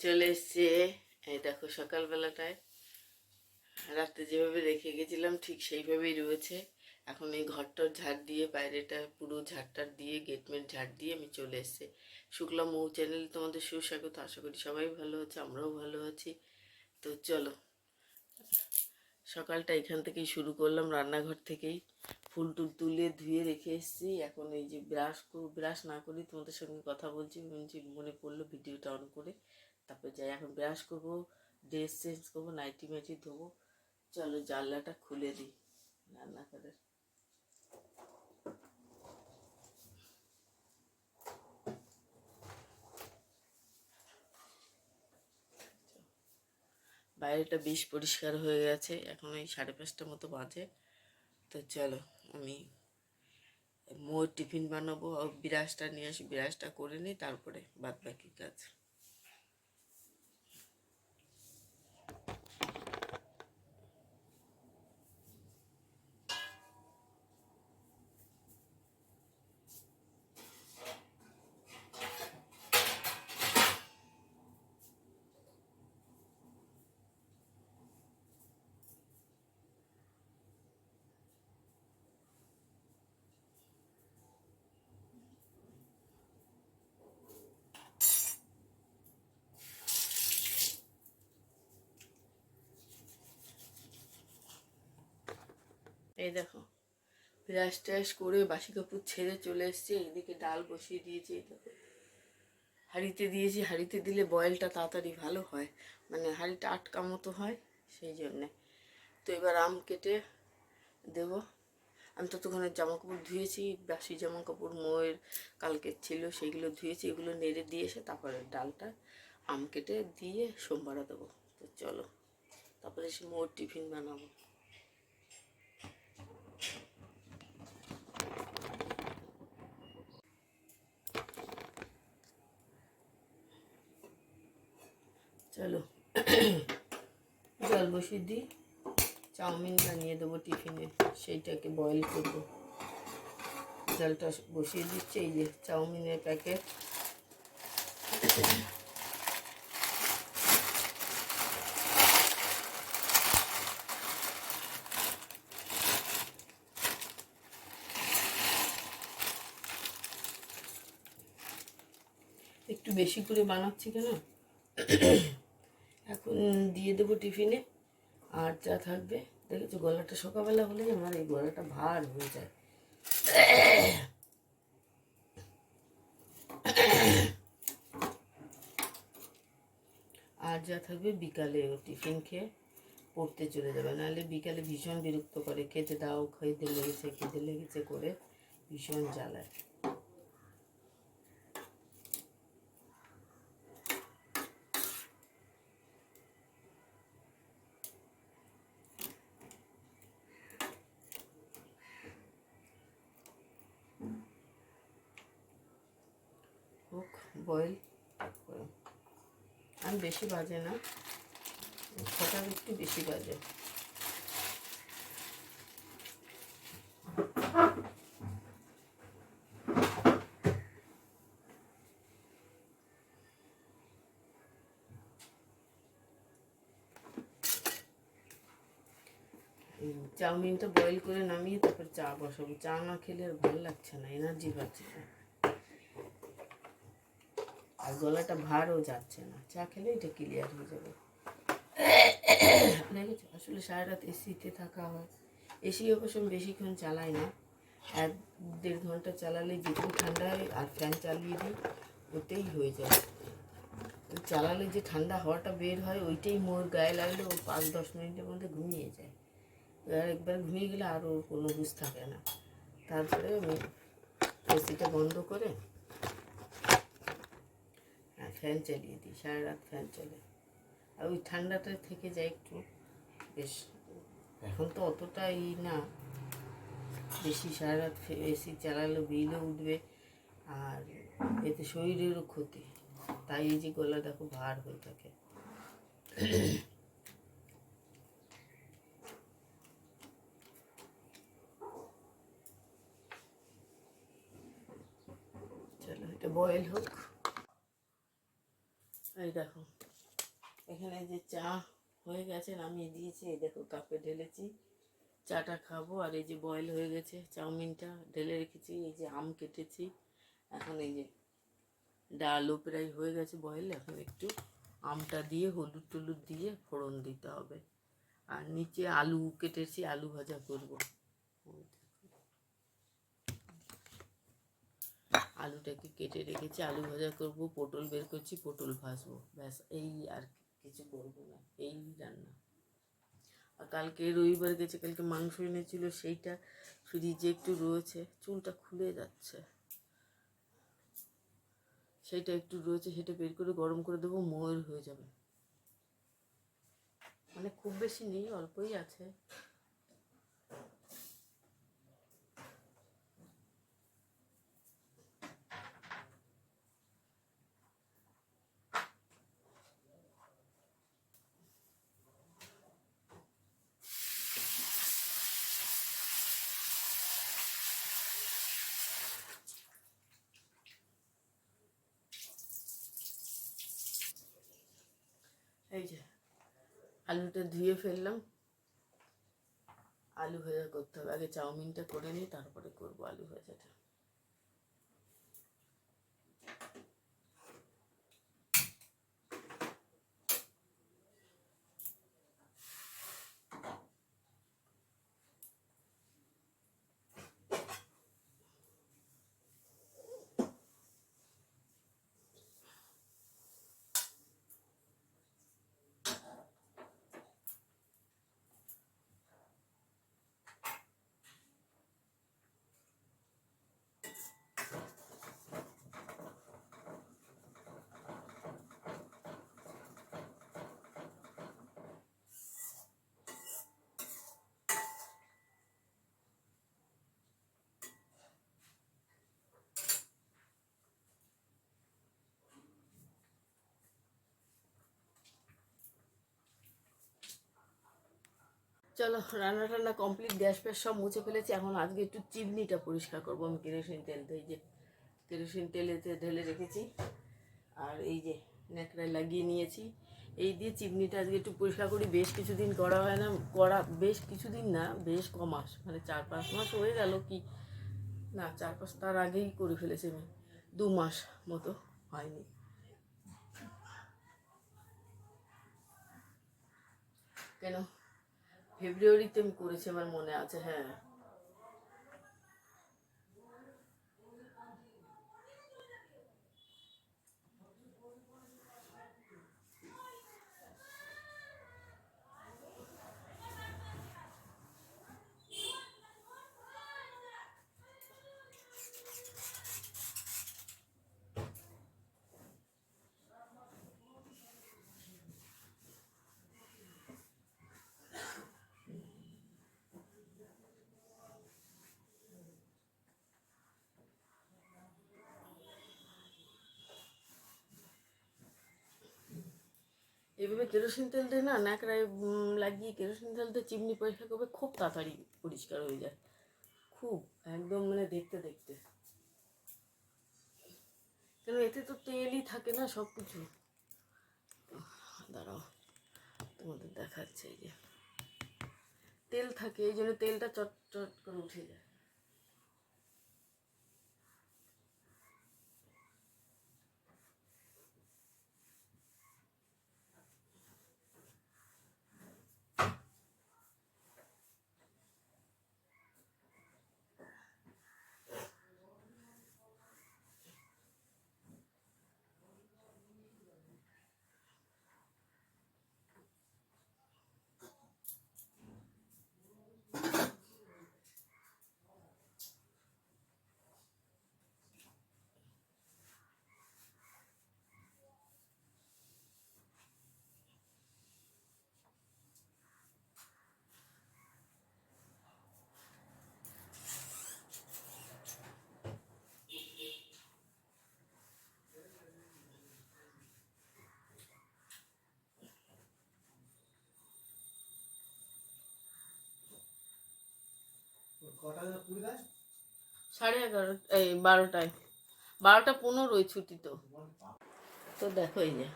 চলে এসছে। এই দেখো সকালবেলাটায় রাতে যেভাবে রেখে গেছিলাম ঠিক সেইভাবেই রয়েছে। এখন এই ঘরটার ঝাড় দিয়ে বাইরেটা পুরো ঝাড়টার দিয়ে গেটমেট ঝাড় দিয়ে আমি চলে এসেছি। শুক্লা মৌ চ্যানেলে তোমাদের সুস্বাগত। আশা করি সবাই ভালো আছে, আমরাও ভালো আছি। তো চলো, সকালটা এখান থেকেই শুরু করলাম, রান্নাঘর থেকেই। ফুল টুল তুলে ধুয়ে রেখে এসেছি। এখন এই যে ব্রাশ না করি তোমাদের সঙ্গে কথা বলছি, মনে পড়লো ভিডিওটা অন করে তারপর যাই। এখন ব্রাশ করবো, ড্রেস চেঞ্জ করবো, নাইটি মাইটি ধোবো। চলো জানলাটা খুলে দিই রান্নাঘরের। বাইরেটা বেশ পরিষ্কার হয়ে গেছে। এখন ওই 5:30টার মতো বাজে। তো চলো, আমি মোর টিফিন বানাবো, বিরাজটা নিয়ে আসি, বিরাজটা করে নিই, তারপরে বাদ বাকি কাজ। এই দেখো, ব্রাশ ট্রাশ করে বাসি কাপড় ছেড়ে চলে এসেছি। এইদিকে ডাল বসিয়ে দিয়েছি। এই দেখো, হাঁড়িতে দিয়েছি। হাঁড়িতে দিলে বয়েলটা তাড়াতাড়ি ভালো হয়, মানে হাঁড়িটা আটকা মতো হয়, সেই জন্যে। তো এবার আম কেটে দেবো। আমি ততক্ষণে জামা কাপড় ধুয়েছি, বাসি জামা কাপড় মোয়ের কালকে ছিল, সেইগুলো ধুয়েছি। এগুলো নেড়ে দিয়ে এসে তারপরে ডালটা আম কেটে দিয়ে সোমবারে দেবো। তো চলো, তারপরে এসে মোর টিফিন বানাবো। চলো জল বসিয়ে দিই, চাউমিন বানিয়ে দেবো টিফিনে, সেইটাকে বয়েল করবো। জলটা বসিয়ে দিচ্ছি। এই যে চাউমিনের প্যাকেট, একটু বেশি করে বানাচ্ছি কেন, এখন দিয়ে দেবো টিফিনে। আর যা থাকবে, দেখেছো গলাটা সকালবেলা হলেই আমার এই গলাটা ভার হয়ে যায়। আর যা থাকবে বিকালে ও টিফিন খেয়ে পড়তে চলে যাবে, নাহলে বিকালে ভীষণ বিরক্ত করে, খেতে দাও, খেতে লেগেছে করে ভীষণ জ্বালায়। হোক বয়েল, আমি বেশি বাজে না, 6টার একটু বেশি বাজে। চাউমিনটা বয়েল করে নামিয়ে তারপর চা বসাবো। চা না খেলে আর ভালো লাগছে না, এনার্জি পাচ্ছে না, আর গলাটা ভারও যাচ্ছে না। চা খেলে এটা ক্লিয়ার হয়ে যাবে। দেখেছো, আসলে সারা রাত এসিতে থাকা হয়। এসি অবশ্য বেশিক্ষণ চালাই না, 1-1.5 ঘন্টা চালালে যেটুকু ঠান্ডা হয়, আর ফ্যান চালিয়ে দিই, ওতেই হয়ে যায়। চালালে যে ঠান্ডা হাওয়াটা বের হয়, ওইটাই মোর গায়ে লাগলে ও 5-10 মিনিটের মধ্যে ঘুমিয়ে যায়। আর একবার ঘুমিয়ে গেলে আর ওর কোনো বুঝ থাকে না। তারপরে আমি এসিটা বন্ধ করে ফ্যান চালিয়ে দিই, সারা রাত ফ্যান চলে, আর ওই ঠান্ডাটা থেকে যায় একটু বেশ। এখন তো অতটা না, বেশি সারা রাত এসি চালালে বিলও উঠবে, আর এতে শরীরেরও ক্ষতি। তাই এই যে গলা দেখো ভার হয়ে থাকে। চলো এটা বয়েল হোক। এই দেখো এখানে যে চা হয়ে গেছে নামিয়ে দিয়েছি, এই দেখো কাপে ঢেলেছি, চাটা খাবো। আর এই যে বয়েল হয়ে গেছে চাউমিনটা ঢেলে রেখেছি, এই যে আম কেটেছি, এখন এই যে ডালও প্রায় হয়ে গেছে বয়েল, এখন একটু আমটা দিয়ে হলুদ টলুদ দিয়ে ফোড়ন দিতে হবে। আর নিচে আলু কেটেছি, আলু ভাজা করব। আলুটাকে কেটে রেখেছি, আলু ভাজা করব, পটল বের করছি, পটল ভাজবো, ব্যাস এই আর কিছু করবো না, এই রান্না। আর কালকে রবিবার গেছে, কালকে মাংস এনেছিল, সেইটা ফ্রিজে একটু রয়েছে, চুলটা খুলে যাচ্ছে, সেইটা একটু রয়েছে, সেটা বের করে গরম করে দেবো, ময়ের হয়ে যাবে। মানে খুব বেশি নেই, অল্পই আছে। এই যে আলুটা ধুয়ে ফেললাম, আলু ভাজা করতে হবে, আগে চাউমিনটা করে নিই, তারপরে করবো আলু ভাজাটা। চলো, রান্না টান্না কমপ্লিট, গ্যাস ফ্যাস সব মুছে ফেলেছি। এখন আজকে একটু চিমনিটা পরিষ্কার করবো আমি কেরোসিন তেল দিয়ে, এই যে কেরোসিন তেলেতে ঢেলে রেখেছি, আর এই যে ন্যাকড়ায় লাগিয়ে নিয়েছি, এই দিয়ে চিমনিটা আজকে একটু পরিষ্কার করি। বেশ কিছুদিন করা হয় না, বেশ কিছুদিন না, বেশ কমাস, মানে 4-5 মাস হয়ে গেল, কি না 4-5, তার আগেই করে ফেলেছি আমি, 2 মাস মতো হয়নি। কেন ফেব্রুয়ারিতে আমি করেছি, আমার মনে আছে, হ্যাঁ। এভাবে কেরোসিন তেল দিয়ে না ন্যাকড়ায় লাগিয়ে কেরোসিন তেল দিয়ে চিমনি পরিষ্কার করবে, খুব তাড়াতাড়ি পরিষ্কার হয়ে যায়, খুব, একদম মানে দেখতে দেখতে। কেন এতে তো তেলই থাকে না সব কিছু। দাঁড়াও তোমাদের দেখাচ্ছে, এই যে তেল থাকে, এই জন্য তেলটা চট চট করে উঠে যায়। সাড়ে 11, এই 12টায়, 12টা 15 ছুটি তো। তো দেখো এই যে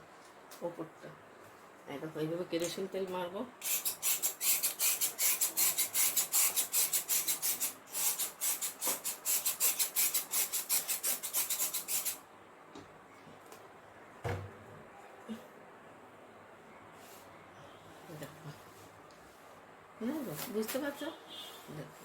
ওপরটা এটা এইভাবে কেরোসিন তেল মারবো। বুঝতে পারছো? দেখো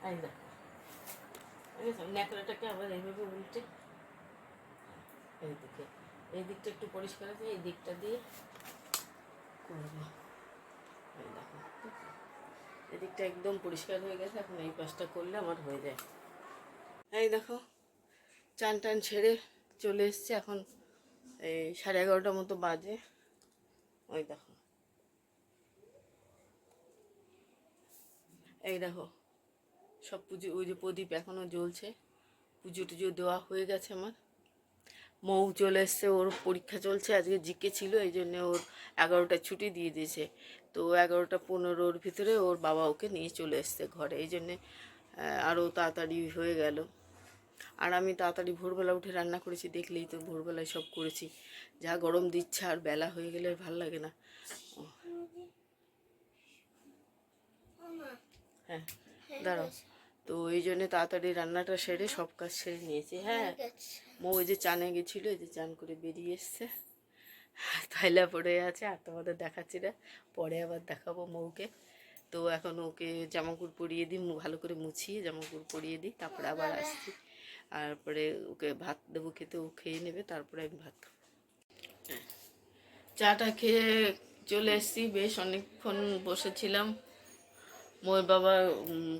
এই দেখো ন্যাকড়াটাকে আবার এইভাবে উল্টে এইদিকে, এই দিকটা একটু পরিষ্কার আছে, এই দিকটা দিয়ে করবো। এই দেখো এদিকটা একদম পরিষ্কার হয়ে গেছে, এখন এই পাশটা করলে আমার হয়ে যায়। এই দেখো চান টান ছেড়ে চলে এসছে, এখন এই 11:30টার মতো বাজে। ওই দেখো এই দেখো সব পুজো, ওই যে প্রদীপ এখনও জ্বলছে, পুজো টুজো দেওয়া হয়ে গেছে আমার। মৌ চলে এসছে, ওর পরীক্ষা চলছে, আজকে জিকে ছিল, এই জন্যে ওর 11টায় ছুটি দিয়ে দিয়েছে। তো 11:15-ওর ভিতরে ওর বাবা ওকে নিয়ে চলে এসছে ঘরে, এই জন্যে আরও তাড়াতাড়ি হয়ে গেল। আর আমি তাড়াতাড়ি ভোরবেলা উঠে রান্না করেছি, দেখলেই তো ভোরবেলায় সব করেছি। যা গরম দিচ্ছে, আর বেলা হয়ে গেলে ভাল লাগে না। হ্যাঁ দাঁড়াও, তো এই জন্যে তাড়াতাড়ি রান্নাটা সেরে সব কাজ সেরে নিয়েছি। হ্যাঁ মৌ ওই যে চানে গেছিলো, এই যে চান করে বেরিয়ে এসছে, থাইলা পড়ে আছে, আর তোমাদের দেখাচ্ছি না, পরে আবার দেখাবো মৌকে। তো এখন ওকে জামাকাপড় পরিয়ে দিই, ভালো করে মুছিয়ে জামাকাপড় পরিয়ে দিই, তারপরে আবার আসছি। তারপরে ওকে ভাত দেবো খেতে, ও খেয়ে নেবে, তারপরে আমি ভাত খাবো। চাটা খেয়ে চলে এসেছি, বেশ অনেকক্ষণ বসেছিলাম। মোর বাবা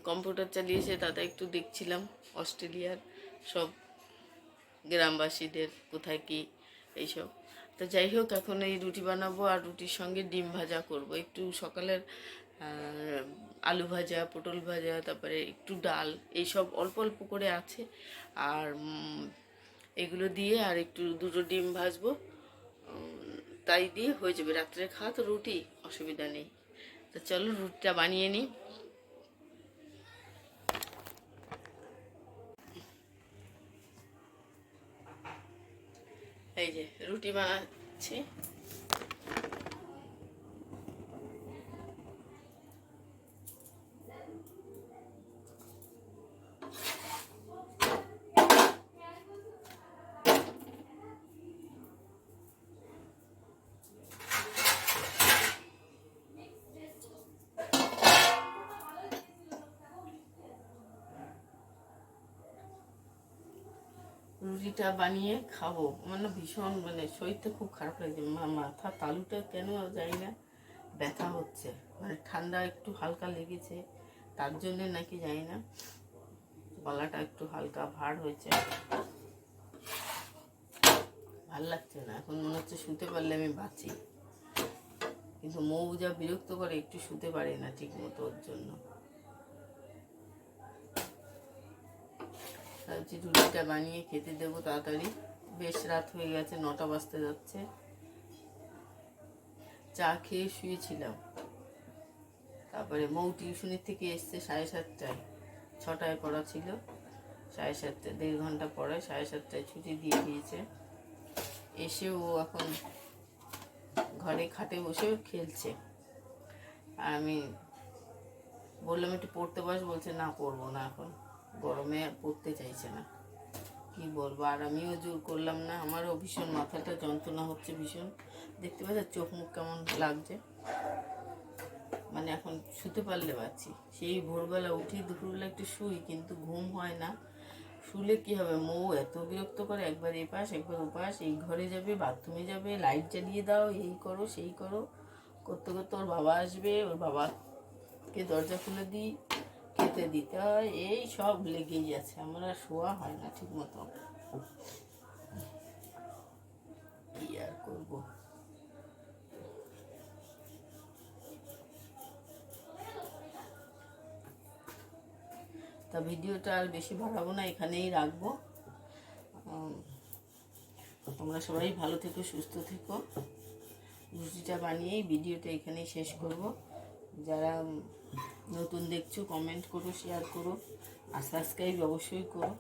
কম্পিউটার চালিয়েছে, তাতে একটু দেখছিলাম অস্ট্রেলিয়ার সব গ্রামবাসীদের কোথায় কি এইসব। তো যাই হোক, এখন এই রুটি বানাবো, আর রুটির সঙ্গে ডিম ভাজা করব। একটু সকালের আলু ভাজা, পটল ভাজা, তারপরে একটু ডাল, এইসব অল্প অল্প করে আছে। আর এগুলো দিয়ে আর একটু দুটো ডিম ভাজবো, তাই দিয়ে হয়ে যাবে। রাত্রে খাওয়া তো রুটি, অসুবিধা নেই। তো চলো রুটিটা বানিয়ে নিই। এই যে রুটি বানাচ্ছি। রুটিটা বানিয়ে খাবো, আমার না ভীষণ মানে শরীরটা খুব খারাপ লাগছে, মাথা তালুটা কেন জানি না ব্যথা হচ্ছে, মানে ঠান্ডা একটু হালকা লেগেছে, তার জন্যে নাকি জানি না গলাটা একটু হালকা ভার হয়েছে, ভাল লাগছে না। এখন মনে হচ্ছে শুতে পারলে আমি বাঁচি, কিন্তু মৌ যা বিরক্ত করে, একটু শুতে পারে না ঠিক মতো, ওর জন্য ভাবছি রুটিটা বানিয়ে খেতে দেবো তাড়াতাড়ি। বেশ রাত হয়ে গেছে, 9টা বাজতে যাচ্ছে। চা খেয়ে শুয়েছিলাম, তারপরে মৌ টিউশনের থেকে এসছে 7:30টায়, 6টায় পড়া ছিল, 7:30, 1.5 ঘন্টা পরে 7:30টায় ছুটি দিয়ে দিয়েছে। এসে ও এখন ঘরে খাটে বসে খেলছে। আর আমি বললাম একটু পড়তে বস, বলছে না পড়বো না, এখন গরমে আর পড়তে চাইছে না। কি বলবো, আর আমিও জোর করলাম না। আমারও ভীষণ মাথাটা যন্ত্রণা হচ্ছে ভীষণ। দেখতে পাচ্ছি চোখ মুখ কেমন লাগছে, মানে এখন শুতে পারলে পারছি। সেই ভোরবেলা উঠি, দুপুরবেলা একটু শুই, কিন্তু ঘুম হয় না। শুলে কি হবে, মৌ এত বিরক্ত করে, একবার এপাশ একবার ওপাশ, এই ঘরে যাবে, বাথরুমে যাবে, লাইট জ্বালিয়ে দাও, এই করো সেই করো, করতে করতে ওর বাবা আসবে, ওর বাবাকে দরজা খুলে দিই, খেতে দিতে হয়, এই সব লেগেই আছে। আমার আর শোয়া হয় না ঠিক মতো। কি আর করবো। তা ভিডিওটা আর বেশি বাড়াবো না, এখানেই রাখবো। তোমরা সবাই ভালো থেকো, সুস্থ থেকো। রুটিটা বানিয়েই ভিডিওটা এখানেই শেষ করব। যারা নতুন দেখছো কমেন্ট করো, শেয়ার করো, আর সাবস্ক্রাইব অবশ্যই করো।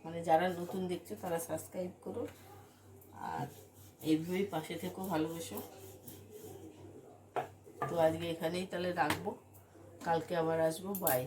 মানে যারা নতুন দেখছো তারা সাবস্ক্রাইব করো, আর এইভাবেই পাশে থেকো, ভালোবেসো। তো আজকে এখানেই তাহলে রাখবো, কালকে আবার আসবো। বাই।